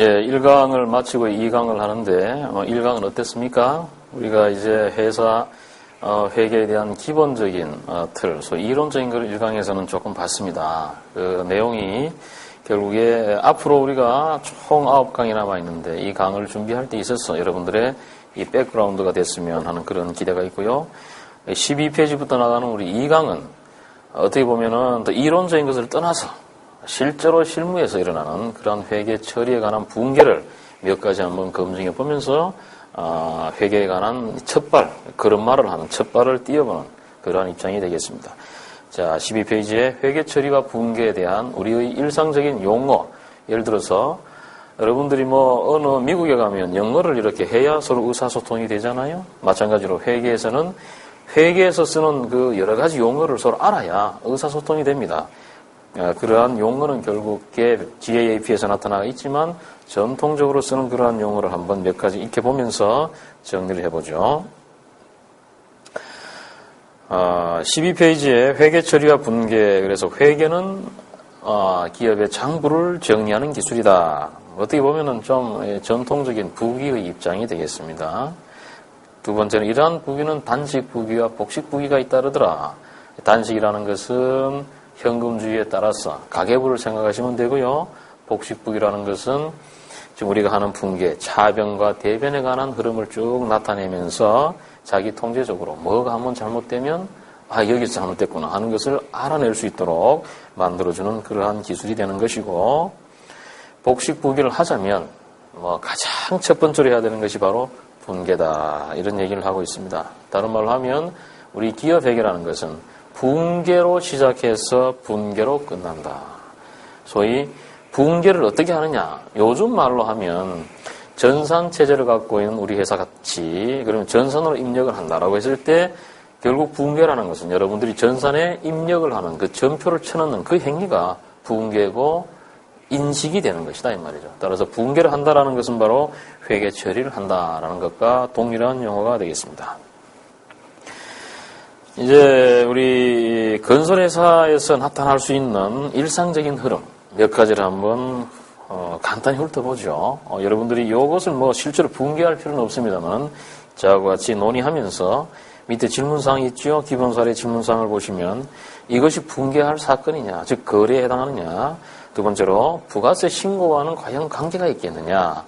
이제 1강을 마치고 2강을 하는데 1강은 어땠습니까? 우리가 이제 회사 회계에 대한 기본적인 틀, 소위 이론적인 걸 1강에서는 조금 봤습니다. 그 내용이 결국에 앞으로 우리가 총 9강이 남아 있는데 이 강을 준비할 때 있어서 여러분들의 이 백그라운드가 됐으면 하는 그런 기대가 있고요. 12페이지부터 나가는 우리 2강은 어떻게 보면은 더 이론적인 것을 떠나서 실제로 실무에서 일어나는 그런 회계 처리에 관한 붕괴를 몇 가지 한번 검증해 보면서 회계에 관한 첫발, 걸음마를 하는 첫발을 띄워보는 그러한 입장이 되겠습니다. 자, 12페이지에 회계 처리와 붕괴에 대한 우리의 일상적인 용어, 예를 들어서 여러분들이 어느 미국에 가면 영어를 이렇게 해야 서로 의사소통이 되잖아요. 마찬가지로 회계에서는 회계에서 쓰는 그 여러 가지 용어를 서로 알아야 의사소통이 됩니다. 그러한 용어는 결국 GAAP에서 나타나 있지만 전통적으로 쓰는 그러한 용어를 한번 몇 가지 익혀보면서 정리를 해보죠. 12페이지에 회계 처리와 분계, 그래서 회계는 기업의 장부를 정리하는 기술이다. 어떻게 보면은 좀 전통적인 부기의 입장이 되겠습니다. 두 번째는 이러한 부기는 단식 부기와 복식 부기가 잇따르더라. 단식이라는 것은 현금주의에 따라서 가계부를 생각하시면 되고요. 복식부기라는 것은 지금 우리가 하는 붕괴, 차변과 대변에 관한 흐름을 쭉 나타내면서 자기 통제적으로 뭐가 한번 잘못되면 여기서 잘못됐구나 하는 것을 알아낼 수 있도록 만들어주는 그러한 기술이 되는 것이고, 복식부기를 하자면 가장 첫 번째로 해야 되는 것이 바로 분계다, 이런 얘기를 하고 있습니다. 다른 말로 하면 우리 기업 회계라는 것은 붕괴로 시작해서 분계로 끝난다. 소위 붕괴를 어떻게 하느냐, 요즘 말로 하면 전산체제를 갖고 있는 우리 회사 같이 그러면 전산으로 입력을 한다라고 했을 때 결국 붕괴라는 것은 여러분들이 전산에 입력을 하는 그 전표를 쳐넣는 그 행위가 붕괴고 인식이 되는 것이다 이 말이죠. 따라서 붕괴를 한다라는 것은 바로 회계 처리를 한다라는 것과 동일한 용어가 되겠습니다. 이제 우리 건설회사에서 나타날 수 있는 일상적인 흐름 몇 가지를 한번 간단히 훑어보죠. 여러분들이 이것을 실제로 붕괴할 필요는 없습니다만 저하고 같이 논의하면서 밑에 질문사항이 있죠. 기본사례 질문사항을 보시면 이것이 붕괴할 사건이냐, 즉 거래에 해당하느냐, 두 번째로 부가세 신고와는 과연 관계가 있겠느냐,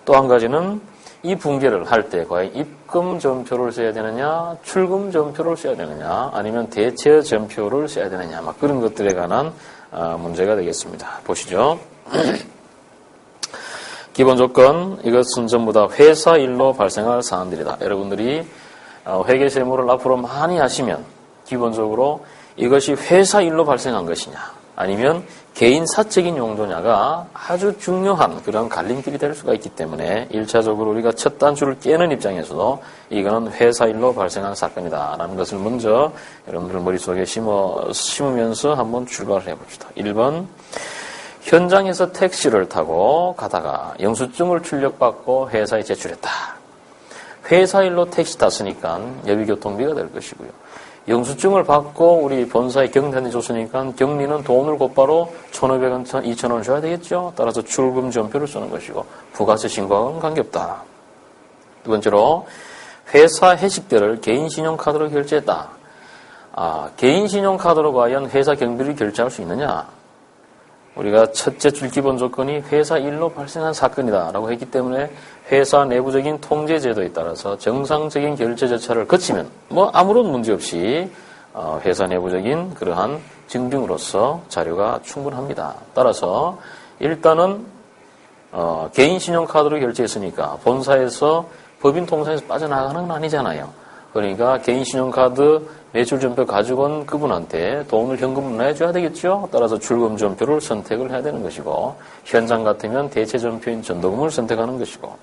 또 한 가지는 이 붕괴를 할 때 과연 입금 전표를 써야 되느냐, 출금 전표를 써야 되느냐, 아니면 대체 전표를 써야 되느냐, 그런 것들에 관한 문제가 되겠습니다. 보시죠. 기본 조건, 이것은 전부 다 회사 일로 발생할 사안들이다. 여러분들이 회계 세무를 앞으로 많이 하시면 기본적으로 이것이 회사 일로 발생한 것이냐, 아니면 개인 사적인 용도냐가 아주 중요한 그런 갈림길이 될 수가 있기 때문에 1차적으로 우리가 첫 단추를 깨는 입장에서도 이거는 회사 일로 발생한 사건이다 라는 것을 먼저 여러분들 머릿속에 심으면서 한번 출발을 해봅시다. 1번, 현장에서 택시를 타고 가다가 영수증을 출력받고 회사에 제출했다. 회사 일로 택시 탔으니까 예비교통비가 될 것이고요. 영수증을 받고 우리 본사에 경리한테 줬으니까 경리는 돈을 곧바로 1,500원, 2,000원 줘야 되겠죠. 따라서 출금 전표를 쓰는 것이고 부가세 신고와는 관계없다. 두 번째로 회사 회식비를 개인 신용카드로 결제했다. 개인 신용카드로 과연 회사 경비를 결제할 수 있느냐? 우리가 첫째 줄 기본 조건이 회사 일로 발생한 사건이다 라고 했기 때문에 회사 내부적인 통제 제도에 따라서 정상적인 결제 절차를 거치면 아무런 문제 없이 회사 내부적인 그러한 증빙으로서 자료가 충분합니다. 따라서 일단은 개인 신용카드로 결제했으니까 본사에서 법인 통장에서 빠져나가는 건 아니잖아요. 그러니까 개인 신용카드 매출 전표 가지고 온 그분한테 돈을 현금으로 내줘야 되겠죠. 따라서 출금 전표를 선택을 해야 되는 것이고, 현장 같으면 대체 전표인 전도금을 선택하는 것이고,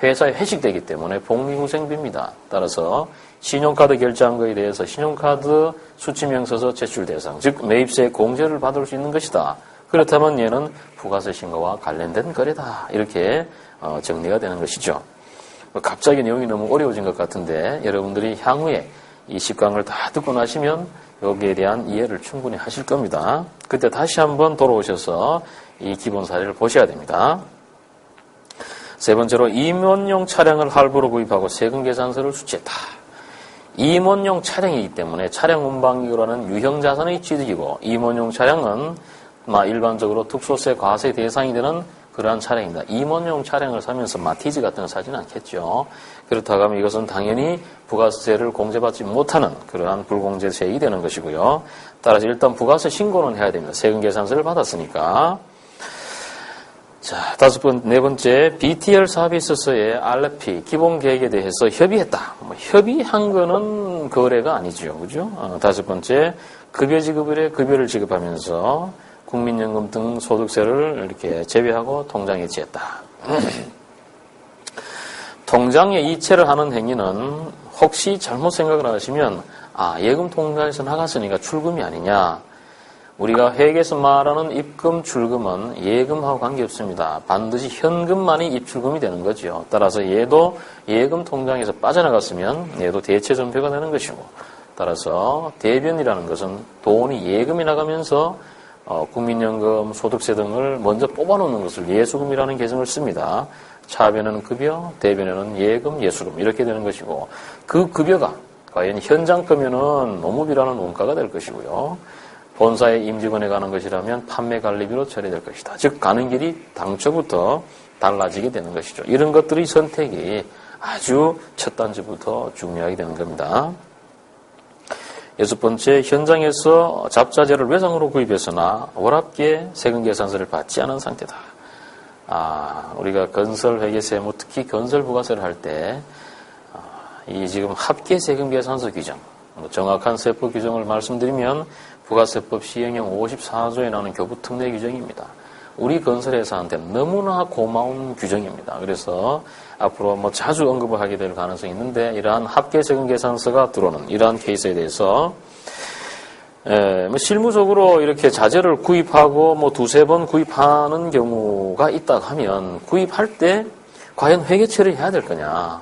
회사에 회식되기 때문에 복리후생비입니다. 따라서 신용카드 결제한 것에 대해서 신용카드 수치명 써서 제출 대상, 즉 매입세 공제를 받을 수 있는 것이다. 그렇다면 얘는 부가세 신고와 관련된 거래다. 이렇게 정리가 되는 것이죠. 갑자기 내용이 너무 어려워진 것 같은데 여러분들이 향후에 이 10강을 다 듣고 나시면 여기에 대한 이해를 충분히 하실 겁니다. 그때 다시 한번 돌아오셔서 이 기본 사례를 보셔야 됩니다. 세 번째로 임원용 차량을 할부로 구입하고 세금 계산서를 수취했다. 임원용 차량이기 때문에 차량 운반기구라는 유형자산의 취득이고 임원용 차량은 일반적으로 특수세 과세 대상이 되는 그러한 차량입니다. 임원용 차량을 사면서 마티즈 같은 거 사지는 않겠죠. 그렇다고 하면 이것은 당연히 부가세를 공제받지 못하는 그러한 불공제세액이 되는 것이고요. 따라서 일단 부가세 신고는 해야 됩니다. 세금 계산서를 받았으니까. 자, 네 번째, BTL 사업에 있어서의 RFP, 기본 계획에 대해서 협의했다. 협의한 거는 거래가 아니죠. 그죠? 다섯 번째, 급여 지급일에 급여를 지급하면서 국민연금 등 소득세를 이렇게 제외하고 통장에 지었다. 통장에 이체를 하는 행위는 혹시 잘못 생각을 하시면, 예금 통장에서 나갔으니까 출금이 아니냐. 우리가 회계에서 말하는 입금, 출금은 예금하고 관계없습니다. 반드시 현금만이 입출금이 되는 거죠. 따라서 얘도 예금 통장에서 빠져나갔으면 얘도 대체 전표가 되는 것이고, 따라서 대변이라는 것은 돈이 예금이 나가면서 국민연금, 소득세 등을 먼저 뽑아놓는 것을 예수금이라는 개념을 씁니다. 차변에는 급여, 대변에는 예금, 예수금 이렇게 되는 것이고, 그 급여가 과연 현장급여는 노무비라는 원가가 될 것이고요. 본사의 임직원에 가는 것이라면 판매 관리비로 처리될 것이다. 즉 가는 길이 당초부터 달라지게 되는 것이죠. 이런 것들의 선택이 아주 첫 단추부터 중요하게 되는 겁니다. 여섯 번째, 현장에서 잡자재를 외상으로 구입해서나 월합계 세금 계산서를 받지 않은 상태다. 우리가 건설 회계세무, 특히 건설 부가세를 할 때 이 지금 합계 세금 계산서 규정, 정확한 세법 규정을 말씀드리면 부가세법 시행령 54조에 나오는 교부 특례 규정입니다. 우리 건설회사한테는 너무나 고마운 규정입니다. 그래서 앞으로 자주 언급을 하게 될 가능성이 있는데, 이러한 합계 세금 계산서가 들어오는 이러한 케이스에 대해서 실무적으로 이렇게 자재를 구입하고 두세 번 구입하는 경우가 있다 하면 구입할 때 과연 회계 처리해야 될 거냐.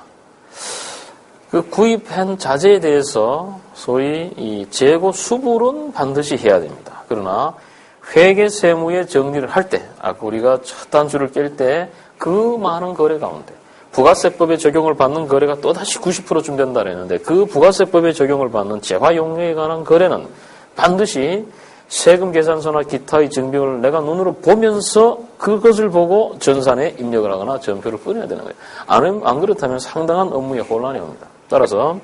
그 구입한 자재에 대해서 소위 이 재고 수불은 반드시 해야 됩니다. 그러나 회계 세무의 정리를 할 때, 아까 우리가 첫 단추를 깰 때 그 많은 거래 가운데 부가세법에 적용을 받는 거래가 또다시 90%쯤 된다 그랬는데, 그 부가세법에 적용을 받는 재화용료에 관한 거래는 반드시 세금 계산서나 기타의 증빙을 내가 눈으로 보면서 그것을 보고 전산에 입력을 하거나 전표를 뿌려야 되는 거예요. 안 그렇다면 상당한 업무에 혼란이 옵니다. 따라서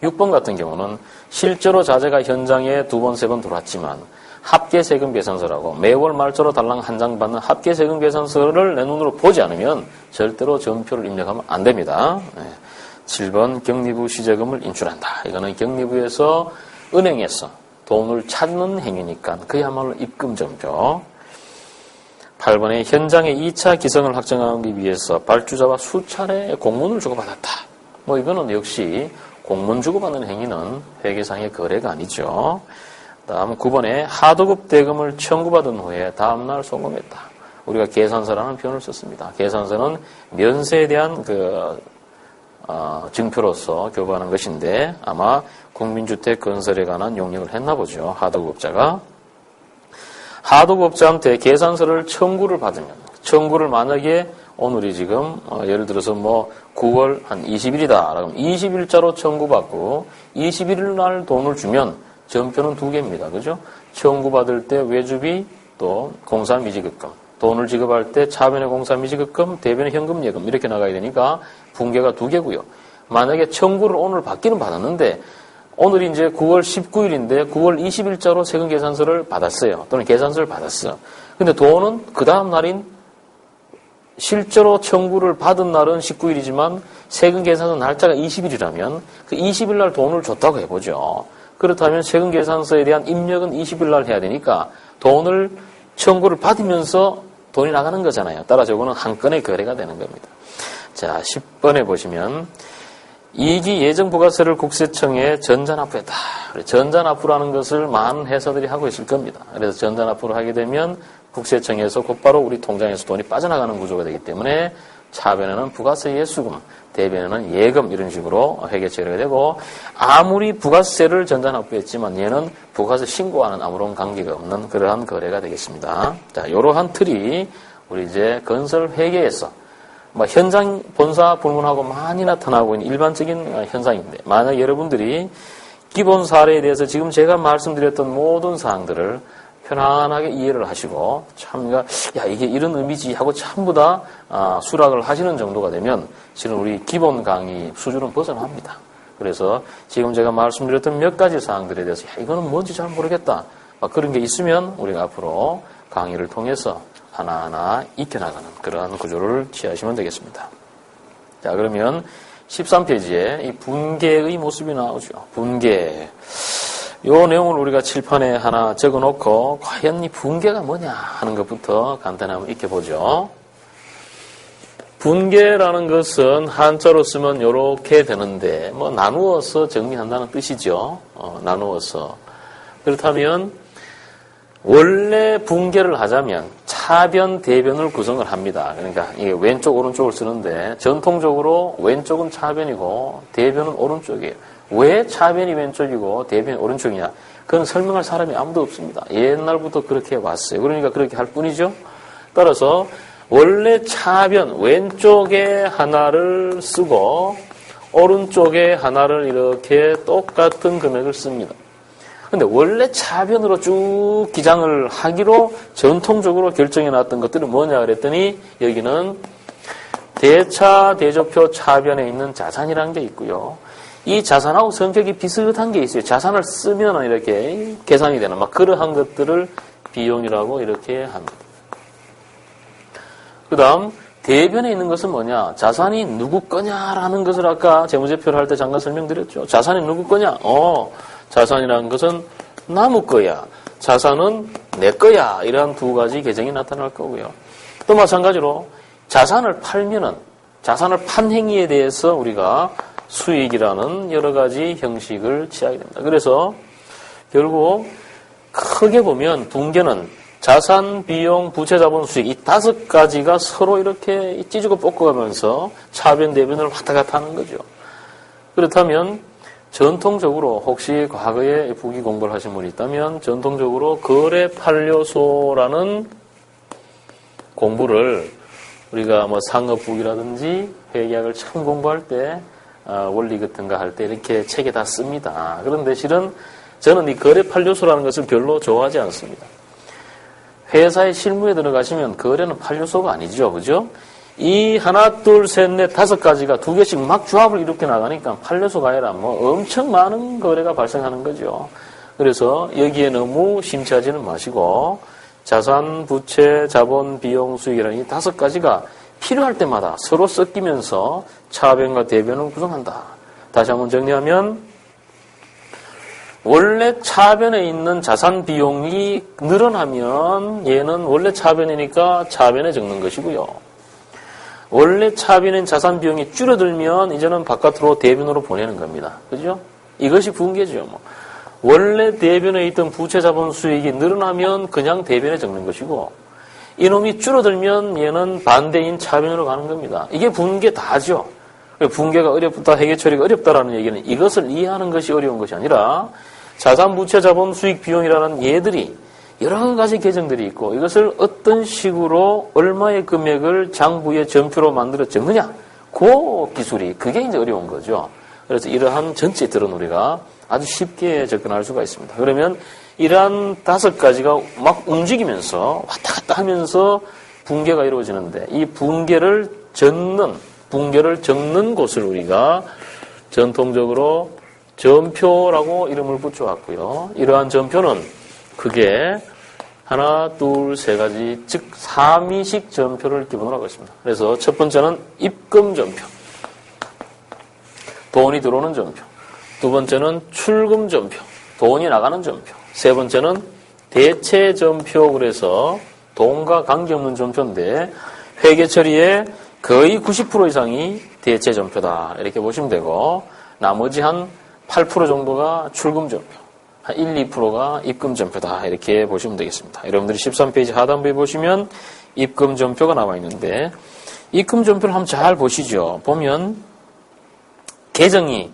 6번 같은 경우는 실제로 자재가 현장에 2번, 3번 들어왔지만 합계 세금 계산서라고 매월 말조로 달랑 한 장 받는 합계 세금 계산서를 내 눈으로 보지 않으면 절대로 전표를 입력하면 안 됩니다. 7번, 격리부 시제금을 인출한다. 이거는 격리부에서 은행에서 돈을 찾는 행위니까 그야말로 입금 전표. 8번에 현장에 2차 기성을 확정하기 위해서 발주자와 수차례 공문을 주고받았다. 이거는 역시 공문 주고받는 행위는 회계상의 거래가 아니죠. 다음 9번에 하도급 대금을 청구받은 후에 다음날 송금했다. 우리가 계산서라는 표현을 썼습니다. 계산서는 면세에 대한 증표로서 교부하는 것인데 아마 국민주택 건설에 관한 용역을 했나 보죠. 하도급업자가. 하도급업자한테 계산서를 청구를 받으면, 청구를 만약에 오늘이 지금 예를 들어서 9월 한 20일이다. 그럼 20일자로 청구받고 21일 날 돈을 주면 전표는 2개입니다. 그죠? 청구받을 때 외주비 또 공사미지급금, 돈을 지급할 때 차변의 공사미지급금, 대변의 현금예금 이렇게 나가야 되니까 분계가 2개고요. 만약에 청구를 오늘 받기는 받았는데 오늘이 이제 9월 19일인데 9월 20일자로 세금 계산서를 받았어요. 또는 계산서를 받았어. 근데 돈은 그 다음 날인 실제로 청구를 받은 날은 19일이지만 세금 계산서 날짜가 20일이라면 그 20일 날 돈을 줬다고 해보죠. 그렇다면 세금 계산서에 대한 입력은 20일 날 해야 되니까 돈을 청구를 받으면서 돈이 나가는 거잖아요. 따라서 이거는 한 건의 거래가 되는 겁니다. 자, 10번에 보시면 이기 예정부가세를 국세청에 전자납부했다. 전자납부라는 것을 많은 회사들이 하고 있을 겁니다. 그래서 전자납부를 하게 되면 국세청에서 곧바로 우리 통장에서 돈이 빠져나가는 구조가 되기 때문에 차변에는 부가세 예수금, 대변에는 예금 이런 식으로 회계 처리가 되고, 아무리 부가세를 전자납부했지만 얘는 부가세 신고와는 아무런 관계가 없는 그러한 거래가 되겠습니다. 자, 이러한 틀이 우리 이제 건설 회계에서 현장 본사 불문하고 많이 나타나고 있는 일반적인 현상인데, 만약 여러분들이 기본 사례에 대해서 지금 제가 말씀드렸던 모든 사항들을 편안하게 이해를 하시고, 참, 야, 이게 이런 의미지 하고 전부 다 수락을 하시는 정도가 되면, 실은 우리 기본 강의 수준은 벗어납니다. 그래서 지금 제가 말씀드렸던 몇 가지 사항들에 대해서, 야, 이거는 뭔지 잘 모르겠다. 그런 게 있으면 우리가 앞으로 강의를 통해서 하나하나 익혀나가는 그러한 구조를 취하시면 되겠습니다. 자, 그러면 13페이지에 이 분계의 모습이 나오죠. 분계. 요 내용을 우리가 칠판에 하나 적어놓고 과연 이 분계가 뭐냐 하는 것부터 간단히 한번 익혀보죠. 분계라는 것은 한자로 쓰면 이렇게 되는데 나누어서 정리한다는 뜻이죠. 나누어서. 그렇다면 원래 분계를 하자면 차변, 대변을 구성을 합니다. 그러니까 이게 왼쪽, 오른쪽을 쓰는데 전통적으로 왼쪽은 차변이고 대변은 오른쪽이에요. 왜 차변이 왼쪽이고 대변이 오른쪽이냐? 그건 설명할 사람이 아무도 없습니다. 옛날부터 그렇게 왔어요. 그러니까 그렇게 할 뿐이죠. 따라서 원래 차변, 왼쪽에 하나를 쓰고 오른쪽에 하나를 이렇게 똑같은 금액을 씁니다. 근데 원래 차변으로 쭉 기장을 하기로 전통적으로 결정해 놨던 것들은 뭐냐 그랬더니 여기는 대차, 대조표 차변에 있는 자산이라는 게 있고요. 이 자산하고 성격이 비슷한 게 있어요. 자산을 쓰면 이렇게 계산이 되는 그러한 것들을 비용이라고 이렇게 합니다. 그 다음 대변에 있는 것은 뭐냐? 자산이 누구 거냐라는 것을 아까 재무제표를 할 때 잠깐 설명드렸죠. 자산이 누구 거냐? 자산이라는 것은 나무 거야. 자산은 내 거야. 이러한 두 가지 계정이 나타날 거고요. 또 마찬가지로 자산을 팔면은 자산을 판 행위에 대해서 우리가 수익이라는 여러 가지 형식을 취하게 됩니다. 그래서 결국 크게 보면 분계는 자산, 비용, 부채, 자본, 수익 이 5가지가 서로 이렇게 찢고 볶아가면서 차변, 대변을 왔다 갔다 하는 거죠. 그렇다면 전통적으로 혹시 과거에 부기 공부를 하신 분이 있다면 전통적으로 거래 판료소라는 공부를 우리가 상업부기라든지 회계학을 처음 공부할 때 원리 같은 거 할 때 이렇게 책에 다 씁니다. 그런데 실은 저는 이 거래 판료소라는 것을 별로 좋아하지 않습니다. 회사의 실무에 들어가시면 거래는 판료소가 아니죠. 그죠? 이 하나, 둘, 셋, 넷, 5가지가 2개씩 막 조합을 이렇게 나가니까 판료소가 아니라 엄청 많은 거래가 발생하는 거죠. 그래서 여기에 너무 심취하지는 마시고 자산, 부채, 자본, 비용, 수익이라는 이 5가지가 필요할 때마다 서로 섞이면서 차변과 대변을 구성한다. 다시 한번 정리하면 원래 차변에 있는 자산 비용이 늘어나면 얘는 원래 차변이니까 차변에 적는 것이고요. 원래 차변인 자산 비용이 줄어들면 이제는 바깥으로 대변으로 보내는 겁니다. 그죠? 이것이 분계죠. 원래 대변에 있던 부채, 자본, 수익이 늘어나면 그냥 대변에 적는 것이고 이놈이 줄어들면 얘는 반대인 차변으로 가는 겁니다. 이게 분계 다죠. 분계가 어렵다, 회계 처리가 어렵다라는 얘기는 이것을 이해하는 것이 어려운 것이 아니라 자산, 부채, 자본, 수익, 비용이라는 얘들이 여러 가지 계정들이 있고 이것을 어떤 식으로 얼마의 금액을 장부의 전표로 만들어 적느냐 그 기술이 그게 이제 어려운 거죠. 그래서 이러한 전체들은 우리가 아주 쉽게 접근할 수가 있습니다. 그러면 이러한 5가지가 막 움직이면서 왔다 갔다 하면서 분계가 이루어지는데 이 분계를 적는 곳을 우리가 전통적으로 전표라고 이름을 붙여왔고요. 이러한 전표는 크게 하나, 둘, 3가지, 즉 3위식 전표를 기본으로 하고 있습니다. 그래서 첫 번째는 입금 전표, 돈이 들어오는 전표. 두 번째는 출금 전표, 돈이 나가는 전표. 세 번째는 대체 전표, 그래서 돈과 관계없는 전표인데 회계 처리의 거의 90% 이상이 대체 전표다. 이렇게 보시면 되고 나머지 한 8% 정도가 출금 전표, 한 1, 2%가 입금 전표다. 이렇게 보시면 되겠습니다. 여러분들이 13페이지 하단부에 보시면 입금 전표가 나와 있는데 입금 전표를 한번 잘 보시죠. 보면 계정이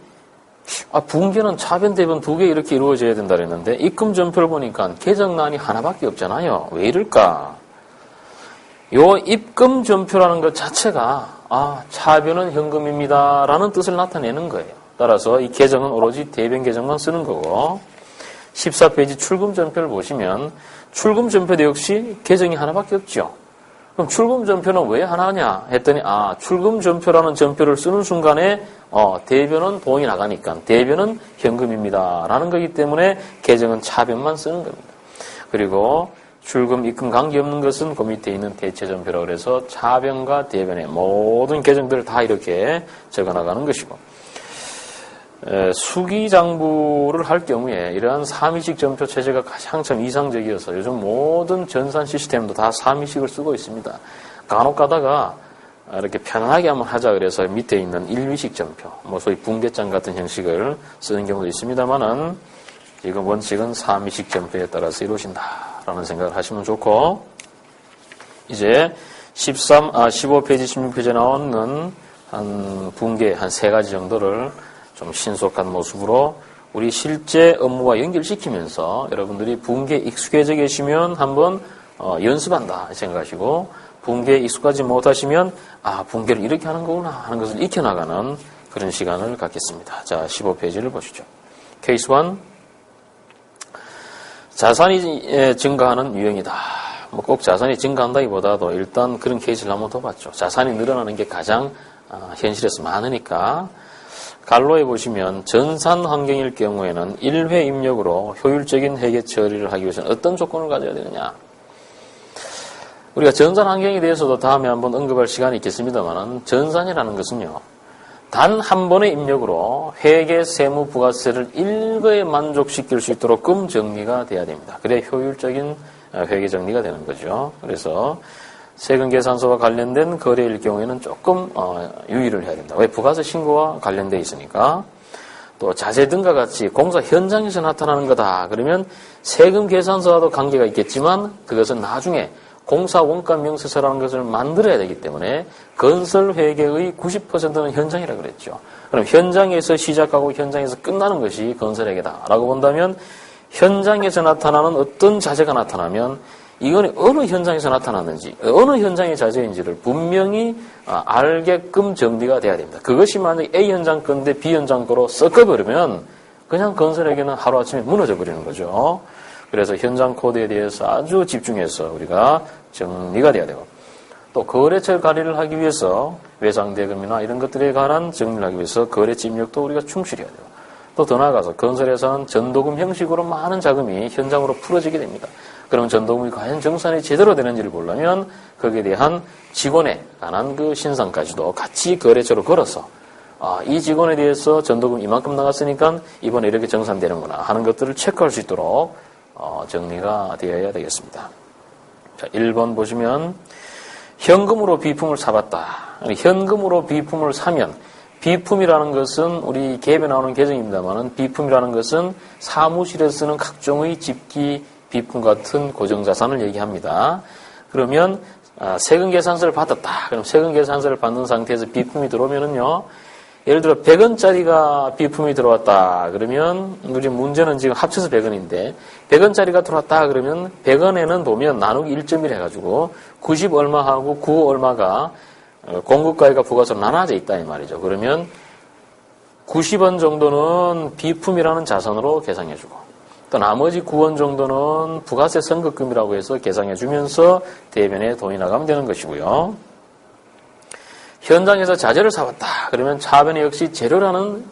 분계는 차변, 대변 2개 이렇게 이루어져야 된다 그랬는데 입금 전표를 보니까 계정란이 하나밖에 없잖아요. 왜 이럴까? 요 입금 전표라는 것 자체가 차변은 현금입니다라는 뜻을 나타내는 거예요. 따라서 이 계정은 오로지 대변 계정만 쓰는 거고 14페이지 출금 전표를 보시면 출금 전표도 역시 계정이 하나밖에 없죠. 그럼 출금 전표는 왜 하나냐 했더니 출금 전표라는 전표를 쓰는 순간에 대변은 돈이 나가니까 대변은 현금입니다라는 거기 때문에 계정은 차변만 쓰는 겁니다. 그리고 출금, 입금 관계없는 것은 그 밑에 있는 대체 전표라고 해서 차변과 대변의 모든 계정들을 다 이렇게 적어나가는 것이고 수기장부를 할 경우에 이러한 3위식 전표 체제가 가장 참 이상적이어서 요즘 모든 전산 시스템도 다 3위식을 쓰고 있습니다. 간혹 가다가 이렇게 편안하게 한번 하자 그래서 밑에 있는 1위식 전표, 소위 분계장 같은 형식을 쓰는 경우도 있습니다만은 지금 원칙은 3위식 전표에 따라서 이루어진다라는 생각을 하시면 좋고 이제 15페이지, 16페이지에 나오는 한 분계, 한 3가지 정도를 좀 신속한 모습으로 우리 실제 업무와 연결시키면서 여러분들이 분계에 익숙해져 계시면 한번 연습한다 생각하시고 분계에 익숙하지 못하시면 분계를 이렇게 하는 거구나 하는 것을 익혀나가는 그런 시간을 갖겠습니다. 자, 15페이지를 보시죠. 케이스 1 자산이 증가하는 유형이다. 꼭 자산이 증가한다기보다도 일단 그런 케이스를 한번 더 봤죠. 자산이 늘어나는 게 가장 현실에서 많으니까 갈로에 보시면 전산 환경일 경우에는 1회 입력으로 효율적인 회계 처리를 하기 위해서는 어떤 조건을 가져야 되느냐. 우리가 전산 환경에 대해서도 다음에 한번 언급할 시간이 있겠습니다만 전산이라는 것은요. 단 한 번의 입력으로 회계 세무 부가세를 일거에 만족시킬 수 있도록 정리가 돼야 됩니다. 그래야 효율적인 회계 정리가 되는 거죠. 그래서 세금계산서와 관련된 거래일 경우에는 조금 유의를 해야 됩니다. 왜? 부가세 신고와 관련돼 있으니까. 또 자재 등과 같이 공사 현장에서 나타나는 거다. 그러면 세금계산서와도 관계가 있겠지만 그것은 나중에 공사 원가 명세서라는 것을 만들어야 되기 때문에 건설 회계의 90%는 현장이라고 그랬죠. 그럼 현장에서 시작하고 현장에서 끝나는 것이 건설 회계다라고 본다면 현장에서 나타나는 어떤 자재가 나타나면 이건 어느 현장에서 나타났는지, 어느 현장의 자재인지를 분명히 알게끔 정리가 돼야 됩니다. 그것이 만약 A 현장 건데 B 현장 거로 섞어버리면 그냥 건설회계는 하루아침에 무너져 버리는 거죠. 그래서 현장 코드에 대해서 아주 집중해서 우리가 정리가 돼야 되고 또 거래처 관리를 하기 위해서 외상대금이나 이런 것들에 관한 정리를 하기 위해서 거래처 입력도 우리가 충실해야 돼요. 또 더 나아가서 건설에서는 전도금 형식으로 많은 자금이 현장으로 풀어지게 됩니다. 그럼 전도금이 과연 정산이 제대로 되는지를 보려면 거기에 대한 직원에 관한 그 신상까지도 같이 거래처로 걸어서 이 직원에 대해서 전도금 이만큼 나갔으니까 이번에 이렇게 정산되는구나 하는 것들을 체크할 수 있도록 정리가 되어야 되겠습니다. 자, 1번 보시면 현금으로 비품을 사봤다. 현금으로 비품을 사면 비품이라는 것은 우리 계획에 나오는 계정입니다만 비품이라는 것은 사무실에 쓰는 각종의 집기 비품 같은 고정자산을 얘기합니다. 그러면 세금계산서를 받았다. 그럼 세금계산서를 받는 상태에서 비품이 들어오면은요. 예를 들어 100원짜리가 비품이 들어왔다. 그러면 우리 문제는 지금 합쳐서 100원인데 100원짜리가 들어왔다. 그러면 100원에는 보면 나누기 1.1 해가지고 90 얼마하고 9 얼마가 공급가액과 부가세로 나눠져 있다 이 말이죠. 그러면 90원 정도는 비품이라는 자산으로 계상해주고 또 나머지 9원 정도는 부가세 선급금이라고 해서 계상해주면서 대변에 돈이 나가면 되는 것이고요. 현장에서 자재를 사왔다. 그러면 차변에 역시 재료라는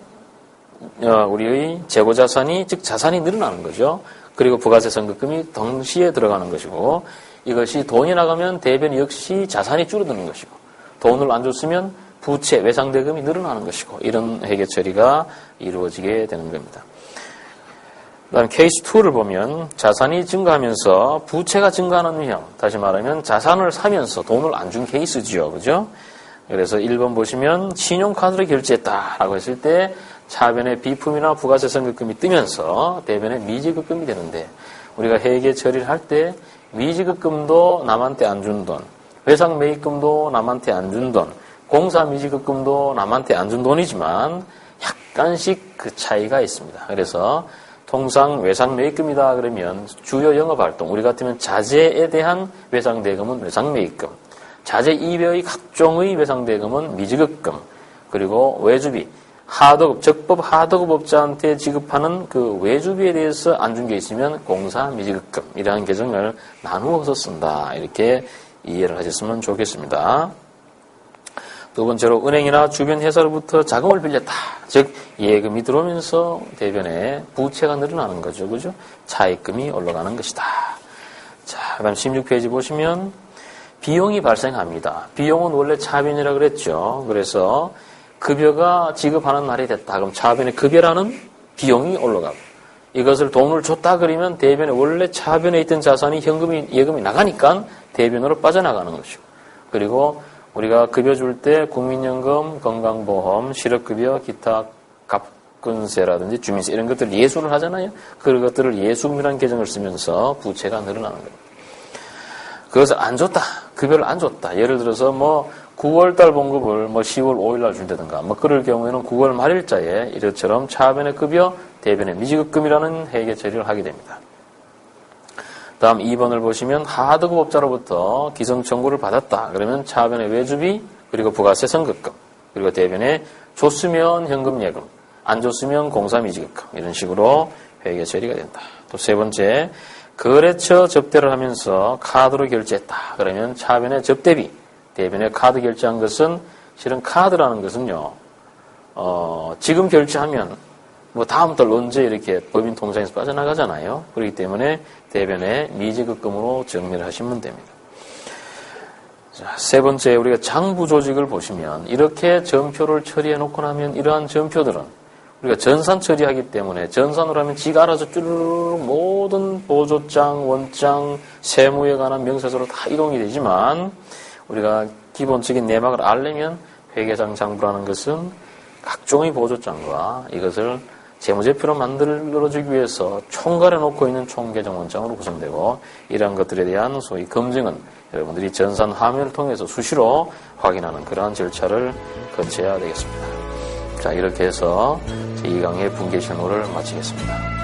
우리의 재고자산이 즉 자산이 늘어나는 거죠. 그리고 부가세 선급금이 동시에 들어가는 것이고 이것이 돈이 나가면 대변 역시 자산이 줄어드는 것이고 돈을 안 줬으면 부채, 외상대금이 늘어나는 것이고 이런 회계 처리가 이루어지게 되는 겁니다. 그다음 케이스 2를 보면 자산이 증가하면서 부채가 증가하는 유형, 다시 말하면 자산을 사면서 돈을 안 준 케이스지요. 그죠? 그래서 1번 보시면 신용카드로 결제했다라고 했을 때 차변에 비품이나 부가세 선급금이 뜨면서 대변에 미지급금이 되는데 우리가 회계 처리를 할 때 미지급금도 남한테 안 준 돈, 외상 매입금도 남한테 안 준 돈, 공사 미지급금도 남한테 안 준 돈이지만 약간씩 그 차이가 있습니다. 그래서 통상 외상 매입금이다 그러면 주요 영업활동, 우리 같으면 자재에 대한 외상 대금은 외상 매입금, 자재 이외의 각종의 배상대금은 미지급금, 그리고 외주비, 하도급, 적법 하도급업자한테 지급하는 그 외주비에 대해서 안 준 게 있으면 공사 미지급금, 이러한 개정을 나누어서 쓴다. 이렇게 이해를 하셨으면 좋겠습니다. 두 번째로 은행이나 주변 회사로부터 자금을 빌렸다. 즉 예금이 들어오면서 대변에 부채가 늘어나는 거죠. 그죠? 차입금이 올라가는 것이다. 자, 그다음 16페이지 보시면 비용이 발생합니다. 비용은 원래 차변이라고 그랬죠. 그래서 급여가 지급하는 날이 됐다. 그럼 차변의 급여라는 비용이 올라가고 이것을 돈을 줬다 그러면 대변에 원래 차변에 있던 자산이 예금이 나가니까 대변으로 빠져나가는 것이고, 그리고 우리가 급여 줄 때 국민연금, 건강보험, 실업급여, 기타 갑근세라든지 주민세 이런 것들 예수를 하잖아요. 그런 것들을 예수금이라는 개정을 쓰면서 부채가 늘어나는 거예요. 그것을 안 줬다. 급여를 안 줬다. 예를 들어서 9월달 봉급을 10월 5일날 준다든가 그럴 경우에는 9월 말일자에 이것처럼 차변의 급여, 대변의 미지급금이라는 회계 처리를 하게 됩니다. 다음 2번을 보시면 하도급업자로부터 기성 청구를 받았다. 그러면 차변의 외주비, 그리고 부가세 선급금, 그리고 대변에 줬으면 현금 예금, 안 줬으면 공사 미지급금, 이런 식으로 회계 처리가 된다. 또 세 번째, 거래처 접대를 하면서 카드로 결제했다. 그러면 차변의 접대비, 대변에 카드 결제한 것은 실은 카드라는 것은요, 지금 결제하면 다음 달 언제 이렇게 법인 통장에서 빠져나가잖아요. 그렇기 때문에 대변에 미지급금으로 정리를 하시면 됩니다. 자, 세 번째, 우리가 장부 조직을 보시면 이렇게 전표를 처리해 놓고 나면 이러한 전표들은 우리가 전산 처리하기 때문에 전산으로 하면 지가 알아서 쭈르륵 모든 보조장, 원장, 세무에 관한 명세서로 다 이동이 되지만 우리가 기본적인 내막을 알려면 회계상 장부라는 것은 각종의 보조장과 이것을 재무제표로 만들어주기 위해서 총괄해 놓고 있는 총계정 원장으로 구성되고, 이러한 것들에 대한 소위 검증은 여러분들이 전산 화면을 통해서 수시로 확인하는 그러한 절차를 거쳐야 되겠습니다. 자, 이렇게 해서 제2강의 분계 실무를 마치겠습니다.